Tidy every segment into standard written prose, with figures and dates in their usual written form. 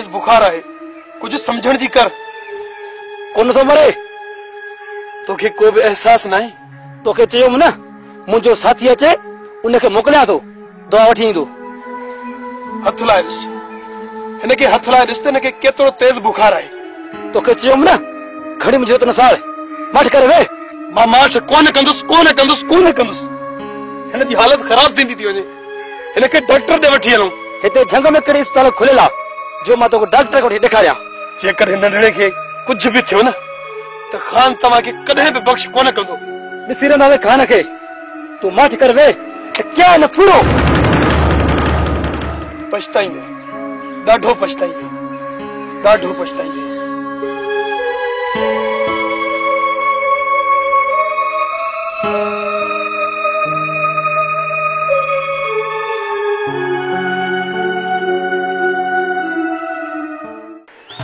तेज बुखार है, कुछ समझण जी कर। कौन तो मरे तोखे को भी एहसास नहीं? तोखे चयो न मुझो साथी अचे उनके मोकलिया तो दवा वठी ईंदो। हथ लाए ॾिस, हिनके हथ लाए ॾिस त हिनके केतिरो तेज बुखार है। तोखे चयो न खड़ी मुझे तो न साल मठ करे वे। मां माठ कोन कंदुसि। हिन जी हालत खराब थींदी थी वञे, हिनके डॉक्टर ॾे वठी हलूं। हिते झंग में कहिड़ी अस्पताल खुलियल आ जो मां तोखे डॉक्टर खे वठी ॾेखारियां? जेकर हिन नंढड़े खे कुछ भी थियो न त खान तव्हांखे कॾहिं बि बख़्श कोन कंदो। ॾिसी रहंदा वे खान खे, तूं मठ कर वे त क्या न पूरो पछताईंदे, ॾाढो पछताईंदे।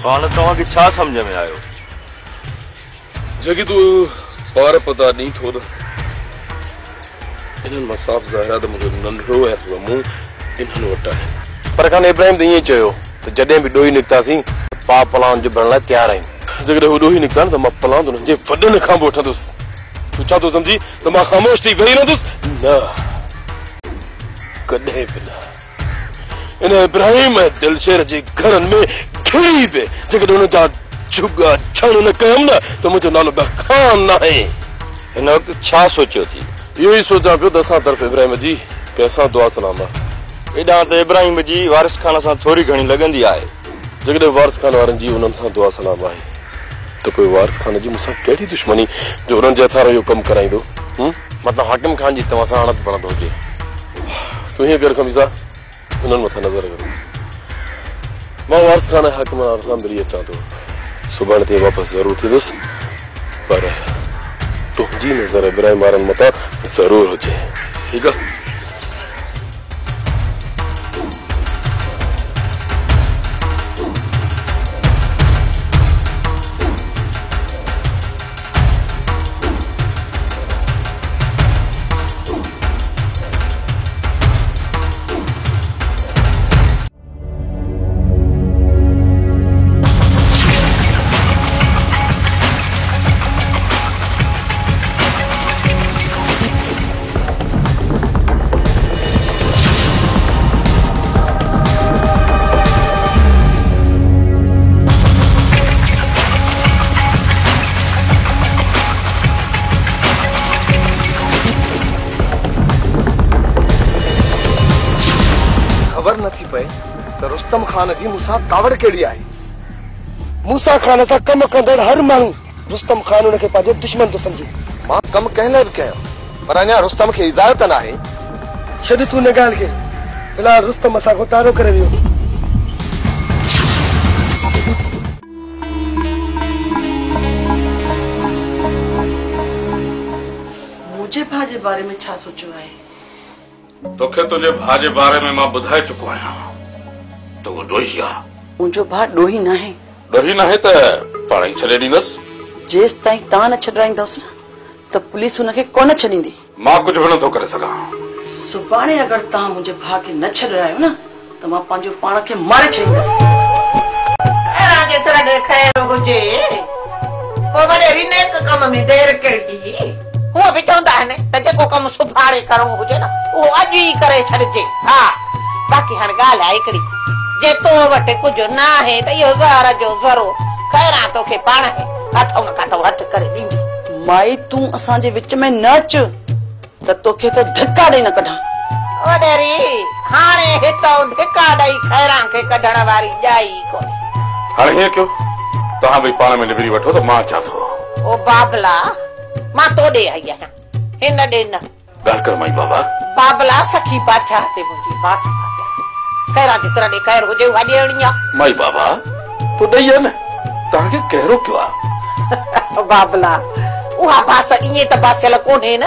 हाणे तव्हांखे छा समझ में आयो? जगी तू पार पता नहीं थो न, इन्हनि मां साफ़ ज़ाहिर आहे त मुंहिंजो नंढड़ो ऐं रमू इन्हनि वटि आहे। पर खान इब्राहिम त ईअं चयो त जॾहिं बि ॾोही निकितासीं पा पलान जुबण लाइ तयारु आहियूं। जेकॾहिं हू ॾोही निकिता न त मां पलान हुननि जे वॾनि खां बि वठंदुसि। तूं छा थो सम्झी त मां ख़ामोश थी वेही रहंदुसि? न, कॾहिं बि न। इन इब्राहिम ऐं दिलशेर जे घरनि में खिड़ी पे जेकॾहिं हुन जा झुगा छण न कयमि न त मुंहिंजो नालो ॿ खान नाहे। हिन वक़्तु छा सोचियो थी? इहो ई सोचां पियो त असां तरफ़ इब्राहिम जी कंहिंसां दुआ सलाम आहे। हेॾां त इब्राहिम जी वारिस खान सां थोरी घणी लॻंदी आहे। जेकॾहिं वारिस खान वारनि जी उन्हनि सां दुआ सलाम आहे त पोइ वारिस खान जी मूंसां कहिड़ी दुश्मनी जो उन्हनि जे हथां इहो कमु कराईंदो? मतिलबु हाकिम खान जी तव्हां सां हाणत बणंदो हुजे। तूं हीअं कर खमीसा, उन्हनि मथां नज़र कर। मां वारिस खान ऐं हाकिम खां मिली अचां थो, सुभाणे ते वापसि ज़रूरु थींदुसि, पर तुंहिंजी नज़र इब्राहिम वारनि मथां ज़रूरु हुजे, ठीकु आहे? रुस्तम खान जी मूंसां कावड़ कहिड़ी आहे? मूसा खान सां कम कंदड़ हर माण्हू रुस्तम खान उनखे पंहिंजो दुश्मन थो सम्झे। मां कमु कंहिं लाइ बि कयो, पर अञा रुस्तम खे इजाज़त न आहे। छॾ तूं न ॻाल्हि खे, फिलहाल रुस्तम असां खां तारो करे वियो। मुंहिंजे भाउ जे बारे में छा सोचियो आहे? तोखे तुंहिंजे भाउ जे बारे में मां ॿुधाए चुको आहियां त उहो ॾोही आहे। मुंहिंजो भाउ ॾोही नाहे। ॾोही नाहे त पाण ई छॾे ॾींदसि। जेसि ताईं तव्हां न छॾाईंदवसि न त पुलिस हुनखे कोन छॾींदी। मां कुझु बि नथो करे सघां। सुभाणे अगरि तव्हां मुंहिंजे भाउ खे न छॾायो न त मां पंहिंजो पाण खे मारे छॾींदसि। वो भी चवंदा आहिनि त जेको कमु सुभाणे करणो हुजे न उहो अॼु ई करे छॾिजे। हा, बाक़ी हाणे ॻाल्हि आहे हिकिड़ी, जे तो वटि कुझु न आहे त इहो ज़हर जो ज़रो खैरां तोखे पाण काथो न काथो हथ करे ॾींदी। माई तूं असांजे विच में न अचु त तोखे त धिका ॾेई न कढां। वॾेरी हाणे हितां धिका ॾेई खैरां खे कढण वारी ॼाई कोन्हे। हाणे हीअं कयो, तव्हां भई पाण में निबरी वठो त मां अचां थो। ओ बाबला, मां तो ॾे आई आहियां, हिन ॾे न। ॻाल्हि कर माई बाबा। बाबला सखी बादशाह ते मुंहिंजी बास खैरां जे सिर ॾे खैर हुजे उहा ॾियणी आहे। माई बाबा पोइ ॾेई आहे न, तव्हांखे कहिड़ो कयो आहे? बाबला उहा बास ईअं त बासियल कोन्हे न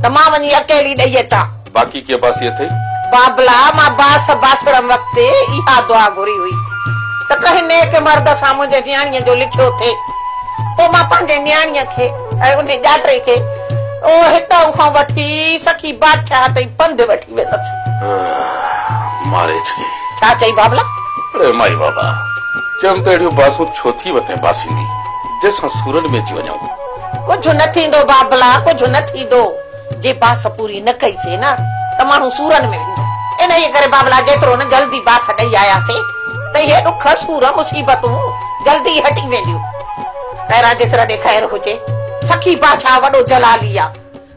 त मां वञी अकेली ॾेई अचां। बाक़ी कीअं बासी अथई? बाबला मां बास बासण वक़्तु इहा दुआ घुरी हुई त कंहिं नेक मर्द सां मुंहिंजे न्याणीअ जो लिखियो थिए। पोइ मां पंहिंजे न्याणीअ खे ऐं उन ॼाटे खे हितां खां वठी सखी बादशाह ताईं पंधु वठी वेंदसि। मारे छॾी। छा चई बाबला? अरे माई बाबा चम त अहिड़ियूं बासूं छो थी वते बासींदी जंहिंसां सूरन में अची वञूं। कुछ न थींदो बाबला, कुछ न थींदो। जे बास पूरी न कईसे न त माण्हू सूरन में वेंदो। इन ये करे बाबला जेतिरो न जल्दी बास ॾेई आयासीं त इहे ॾुख सूर मुसीबतूं जल्दी हटी वेंदियूं। पहिरां जेसर ॾे ख़ैर हुजे, सखी बाछा वॾो जलाली आ।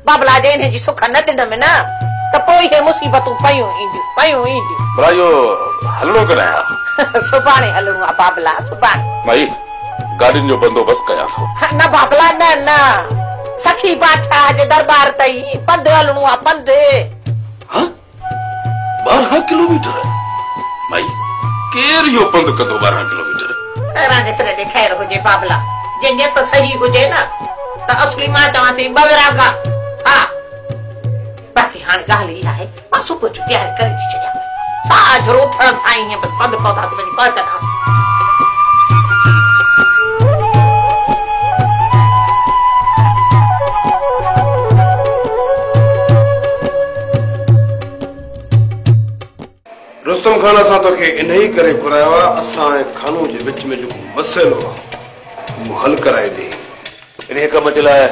बाबला जे इन जी सुख न ॾिनमि न त पोइ इहे मुसीबतूं पयूं ईंदियूं। भला इहो हलणो कॾहिं? सुभाणे हलणो आहे बाबला, सुभाणे। माई गाॾियुनि जो बंदोबस्त कयां थो। न बाबला न सखी बाछा जे दरबार ताईं पंध हलणो आहे, पंध। 12 किलोमीटर माई केर इहो पंधु कंदो 12 किलोमीटर? पहिरां जेसर ॾे ख़ैर हुजे बाबला, जे नियत सही हुजे न त असली मां चवां थी बविरागा। हा बाक़ी हाणे ॻाल्हि इहा आहे, मां सुबुह जो तयारी करे थी छॾियां। साज रोथण सां ई पंधु पहुतासीं, वञी पहुचंदासीं। रुस्तम खान असां तोखे इन ई करे घुरायो आहे, असां ऐं खानू जे विच में जेको मसइलो आहे उहो हल कराए ॾे। इन कम जे लाइ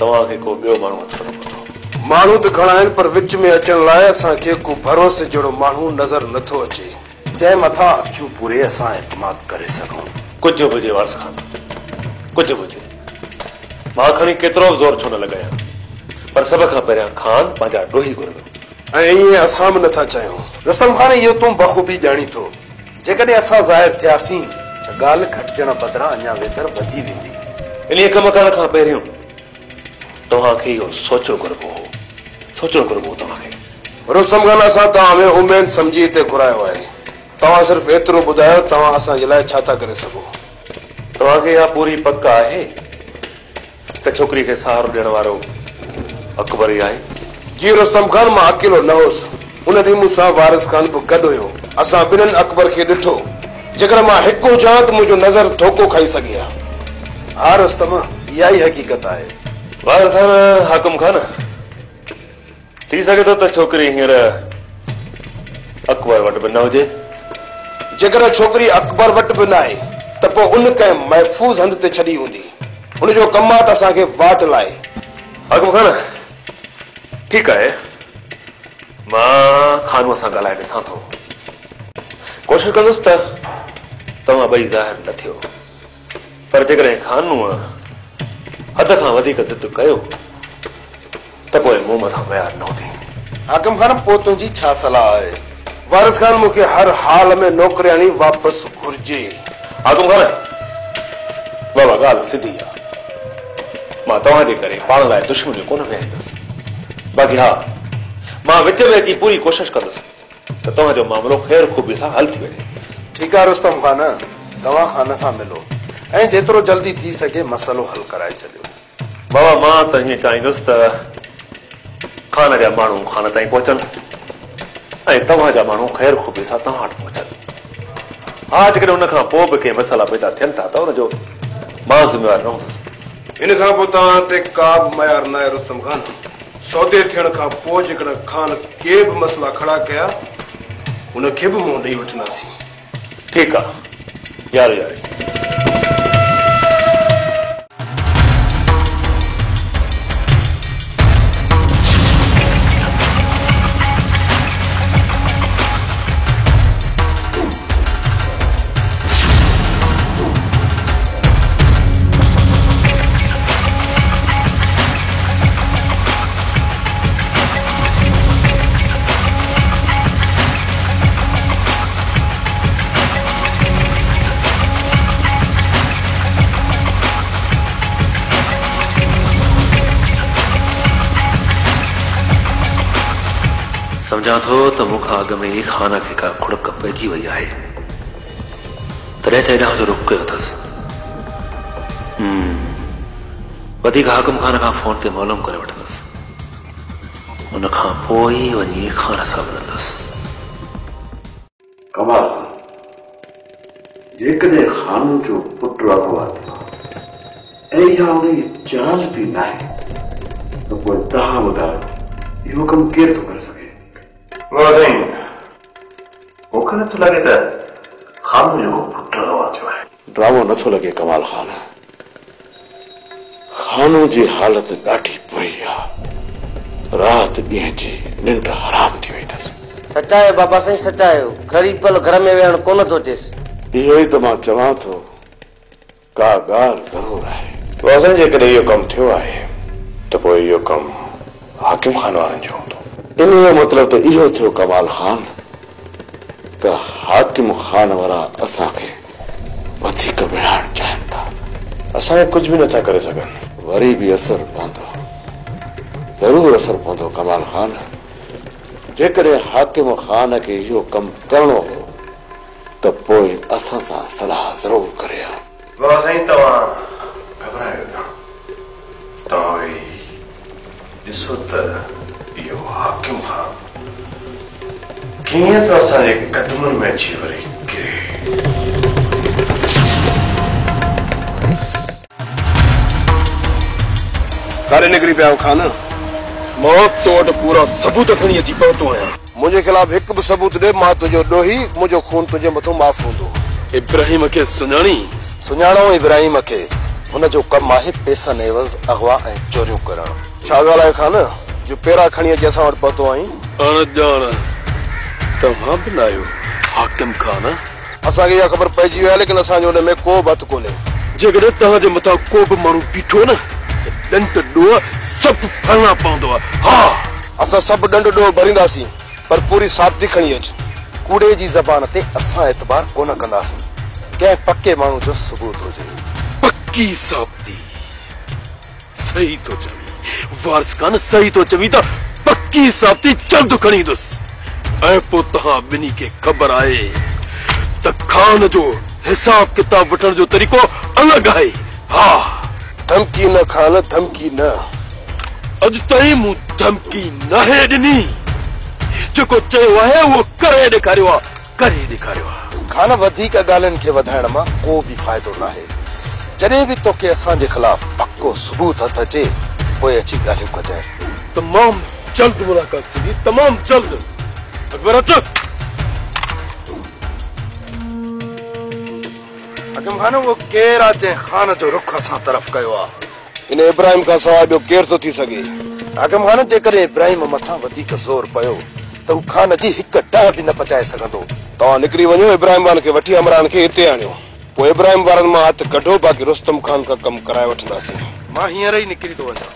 तव्हांखे को ॿियो माण्हू वठणो पवंदो। माण्हू त घणा आहिनि, पर विच में अचण लाइ असांखे को भरोसे जहिड़ो माण्हू नज़र नथो अचे जंहिं मथां अखियूं पूरे असां एतमाद करे सघूं। कुझु हुजे वारस खान, कुझु हुजे। मां खणी केतिरो ज़ोर छो न लॻायां, पर सभ खां पहिरियां खान पंहिंजा ॾोही घुरंदो। ऐं ईअं असां बि नथा चाहियूं। रुस्तम खान इहो तूं बख़ूबी ॼाणी थो, जेकॾहिं असां ज़ाहिर थियासीं त ॻाल्हि घटिजण बदिरां अञा वेतर वधी वेंदी। इन कम करण खां पहिरियों तव्हांखे इहो सोचणो घुरिबो हो, सोचणो घुरिबो हो तव्हांखे। रुस्तम खान असां तव्हां में उमेद समझी हिते घुरायो आहे। तव्हां सिर्फ़ एतिरो ॿुधायो तव्हां असांजे लाइ छा था करे सघो। तव्हांखे इहा पूरी पक आहे त छोकिरी खे सहारो ॾियण वारो अकबर ई आहे? जी रुस्तम खान, मां अकेलो न हुउसि। उन ॾींहुं मूंसां वारिस खान बि गॾु हुयो। असां ॿिन्हिनि अकबर खे ॾिठो। जेकर मां हिकु हुजां त मुंहिंजो नज़र धोखो खाई सघे हा। हा रुस्तम, इहा ई हक़ीक़त आहे। वारिस खान, हाकिम खान, थी सघे थो त छोकिरी हींअर अकबर वटि बि न हुजे। जेकर छोकिरी अकबर वटि बि न आहे त पोइ उन कंहिं महफ़ूज़ हंध ते छॾी हूंदी। उनजो कमु आहे त असांखे वाट लाए। हाकिम खान, ठीकु आहे, मां खानूअ सां ॻाल्हाए ॾिसां थो। कोशिशि कंदुसि त तव्हां ॿई ज़ाहिर न थियो, पर जेकॾहिं खानूअ हद खां वधीक ज़िद कयो त पोइ मूं मथां बयार न हूंदी। हाकिम खान, पोइ तुंहिंजी छा सलाह आहे? वारिस खान, मूंखे हर हाल में नौकरियाणी वापसि घुर्जे। हाकिम खान, बाबा ॻाल्हि सिधी आहे। मां तव्हांजे करे पाण लाइ दुश्मनी कोन वेहींदुसि। बाक़ी हा, मां विच में अची पूरी कोशिशि कंदुसि त तव्हांजो मामिलो ख़ैर खूबी सां हल थी वञे। ठीकु आहे रुस्तम खान, तव्हां खान सां मिलो ऐं जेतिरो जल्दी थी सघे मसइलो हल कराए छॾियो। बाबा, मां त हीअं चाहींदुसि त खान जा माण्हू खान ताईं पहुचनि ऐं तव्हांजा माण्हू ख़ैर खूबी सां तव्हां वटि पहुचनि। हा, जेकॾहिं उन खां पोइ बि कंहिं मसइला पैदा थियनि था त हुनजो मां ज़िम्मेवार न हूंदुसि। इन खां पोइ तव्हां ते का बि मयार न आहे रुस्तम खान। सौदे थियण खां पोइ जेकॾहिं खान के बि मसइला खड़ा कया उनखे बि मुंहुं ॾेई वठंदासीं। ठीकु आहे, यार यार। समझा थो त मूंखां अॻ में ई खान खे का खुड़क पइजी वई आहे, तॾहिं त हेॾां जो रुख कयो अथसि। वधीक हाकिम खान खां फोन ते मालूम करे वठंदुसि, उन खां पोइ ई वञी खान सां मिलंदुसि। कमाल, जेकॾहिं खान जो पुटु अगवा थियो ऐं इहा उनजी जान बि न आहे त पोइ तव्हां ॿुधायो इहो कमु केरु थो करे सघे? मूंखे नथो लॻे त खानो जो पुट रवा थियो है ड्रामो नथो लगे कमाल खान खानो जी हालत ॾाढी बुरी आहे रात ॾींहं जी निंड हराम थी वई अथसि सच्चा है बाबा साईं सच्चा है ग़रीब पल घर में वेहण कोन थो अचेसि इहो ई त मां चवां थो का ॻाल्हि ज़रूर आहे रोज़न जेकॾहिं इहो कमु थियो आहे त पोइ इहो कमु हाकिम खान वारनि जो हूंदो इन जो मतिलबु त इहो थियो कमाल खान त हाकिम खान वारा असांखे वधीक विढ़ाइण चाहिनि था असांखे कुझु बि नथा करे सघनि वरी बि असर पवंदो ज़रूर असर पवंदो कमाल खान जेकॾहिं हाकिम खान खे इहो कमु करणो हो त पोइ असां सां सलाह ज़रूर करे हा बाबा साईं तव्हां घबरायो न तव्हां वरी ॾिसो त इहो हाकिम खान कीअं त असांजे कदमनि में अची वरी किरे कारे निकिरी पिया खान मां तो वटि पूरा सबूत खणी अची पहुतो आहियां मुंहिंजे ख़िलाफ़ हिकु बि सबूत ॾे मां तुंहिंजो ॾोही मुंहिंजो खून तुंहिंजे मथां माफ़ हूंदो इब्राहिम खे सुञाणो इब्राहिम खे हुनजो कमु आहे पेसनि एवज़ अगवा ऐं चोरियूं करणु छा ॻाल्हि आहे खान जो पहिरां खणी अची असां वटि पहुतो आहीं अणॼाण तव्हां बि न आहियो हाकिम खान असांखे इहा ख़बर पइजी वई आहे लेकिन असांजो हुन में को बि हथु कोन्हे जेकॾहिं तव्हांजे मथां को बि माण्हू बीठो न ॾंड ॾोह सभु भरणा पवंदो आहे हा असां सभु ॾंड ॾोह भरींदासीं पर पूरी साबिती खणी अच कूड़े जी ज़बान ते असां एतबार कोन कंदासीं कंहिं पके माण्हू जो सबूत हुजे पक्की साबिती सही तो चवी वारिस खान सही तो चवी त पक्की साबिती जल्द खणी ईंदुसि ऐं पोइ तव्हां ॿिन्ही खे ख़बर आहे त खान जो हिसाब किताब वठण जो तरीक़ो अलॻि आहे हा धमकी न खान धमकी न अॼु ताईं मूं धमकी नाहे ॾिनी जेको चयो आहे उहो करे ॾेखारियो आहे खान वधीक ॻाल्हियुनि खे वधाइण मां को बि फ़ाइदो न आहे जॾहिं बि तोखे असांजे ख़िलाफ़ पको सबूत हथ अचे पोइ अची ॻाल्हियूं कजांइ तमामु जल्द मुलाक़ात थींदी तमामु जल्द अकबर अच हाकिम खान वो केर आहे जंहिं खान जो रुख असां तरफ़ कयो आहे इन इब्राहिम खां सवाइ ॿियो केर थो थी सघे हाकिम खान जेकॾहिं इब्राहिम मथां वधीक ज़ोर पियो त हू खान जी हिकु टह बि न पचाए सघंदो तव्हां निकिरी वञो इब्राहिम वारनि खे वठी अमरान खे हिते आणियो पोइ इब्राहिम वारनि मां हथु कढो बाक़ी रुस्तम खान खां कमु कराए वठंदासीं मां हींअर ई निकिरी थो वञा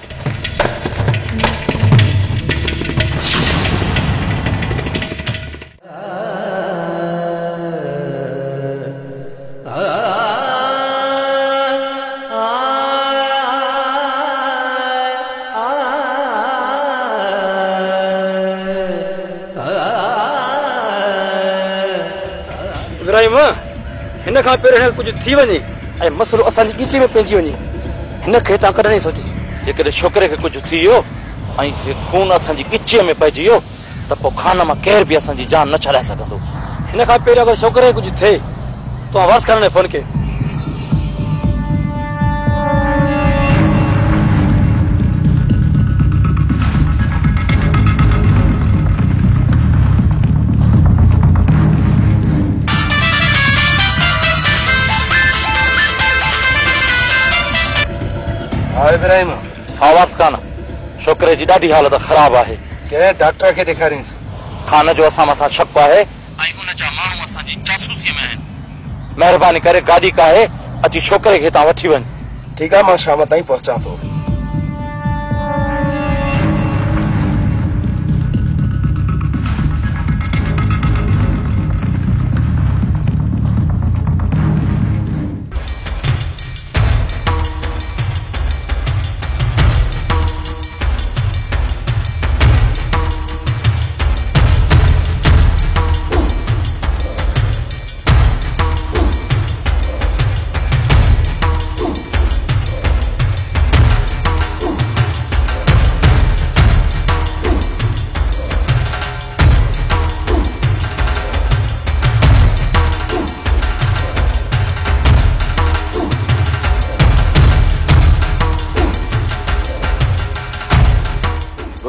हिन खां पहिरियों कुझु थी वञे ऐं मसलो असांजी ॻिची में पइजी वञे हिन खे तव्हां कढण ई सोची जेकॾहिं छोकिरे खे कुझु थी वियो ऐं खून असांजी ॻिचीअ में पइजी वियो त पोइ खान मां केर बि असांजी जान न छॾाए सघंदो हिन खां पहिरियों अगरि छोकिरे खे कुझु थिए तव्हां वारिस खान खे फोन कयो इब्राहिम हा वारिस खान छोकिरे जी ॾाढी हालत ख़राब आहे कंहिं डॉक्टर खे ॾेखारींसि खान जो असां मथां शक आहे ऐं उन जा माण्हू असांजी जासूसीअ में आहिनि महिरबानी करे गाॾी काहे अची छोकिरे खे तव्हां वठी वञ ठीकु आहे मां शाम ताईं पहुचां थो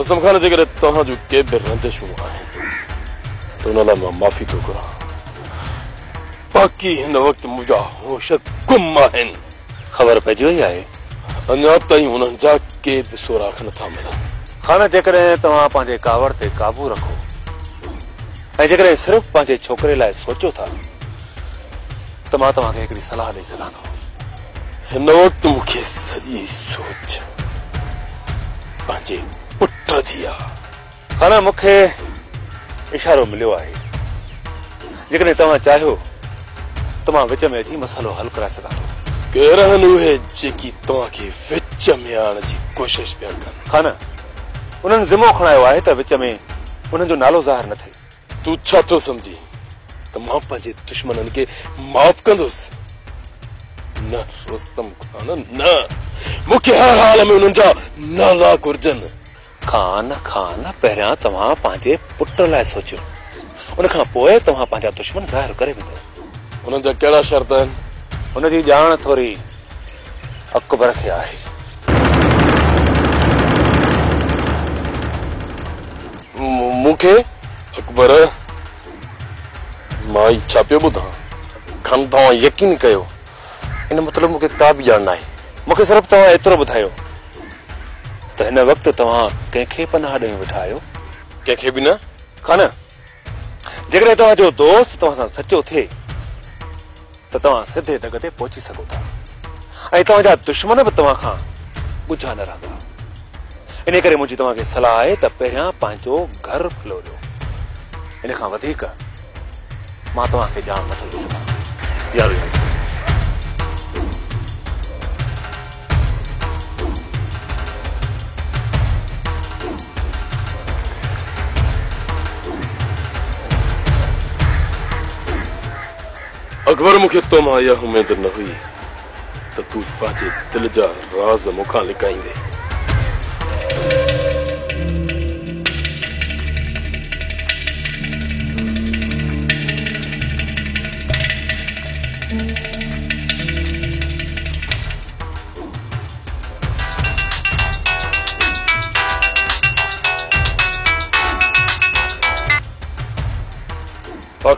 रुस्तम खान जेकॾहिं तव्हां जूं के बि रंजिशूं आहिनि त उन लाइ मां माफ़ी थो घुरां बाक़ी हिन वक़्तु मुंहिंजा होश गुम आहिनि। ख़बर पइजी वई आहे? अञा ताईं हुननि जा के बि सुराख नथा मिलनि। खान जेकॾहिं तव्हां पंहिंजे कावड़ ते काबू रखो ऐं जेकॾहिं सिर्फ़ पंहिंजे छोकिरे लाइ सोचो था त मां तव्हांखे हिकिड़ी सलाह ॾेई सघां थो। हिन वक़्तु मूंखे सॼी सोच पंहिंजे पुट जी आहे। खान मूंखे इशारो मिलियो आहे, जेकॾहिं तव्हां चाहियो त मां विच में अची मसाइलो हल कराए सघां थो। केर आहिनि उहे जेकी तव्हांखे विच में आणण जी कोशिश पिया कनि? खान उन्हनि ज़िमो खणायो आहे त विच में उन्हनि जो नालो ज़ाहिर न थिए। तूं छा थो सम्झी त मां पंहिंजे दुश्मननि खे माफ़ कंदुसि? न रुस्तम खान, न। मूंखे हर हाल में उन्हनि जा नाला घुर्जनि। खान पहिरियां तव्हां पंहिंजे पुट लाइ सोचियो, उन खां पोइ तव्हां पंहिंजा दुश्मन ज़ाहिर करे वेंदो। उन्हनि जा कहिड़ा शर्त आहिनि? उनजी ॼाण थोरी अकबर खे आहे। मूंखे अकबर, मां ई छा पियो ॿुधां? खन तव्हां यकीन कयो, इन मतिलबु मूंखे का बि ॼाण नाहे। मूंखे सिर्फ़ु तव्हां एतिरो ॿुधायो त हिन वक़्तु तव्हां कंहिंखे पनाह ॾेई वेठा आहियो? कंहिंखे बि न। खान जेकॾहिं तव्हांजो दोस्त तव्हां सां सचो थिए त तव्हां सिधे दग ते पहुची सघो था ऐं तव्हांजा दुश्मन बि तव्हां खां ॻुझा न रहंदा। इन करे मुंहिंजी तव्हांखे सलाह आहे त पहिरियां पंहिंजो घर फलोरियो। इन खां वधीक मां तव्हांखे ॼाण नथो ॾेई सघां। यादि रखो। अकबर, मूंखे तो मां इहा उमेद न हुई त तूं पंहिंजे दिल जा राज़ मूंखां लिकाईंदे।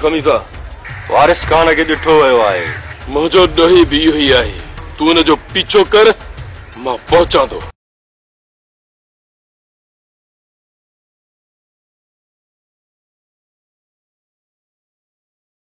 कमीज़ा वारिस खान खे ॾिठो वियो आहे। मुंहिंजो ॾोही बि इहो ई आहे। तूं हुन जो पीछो कर, मां पहुचां थो।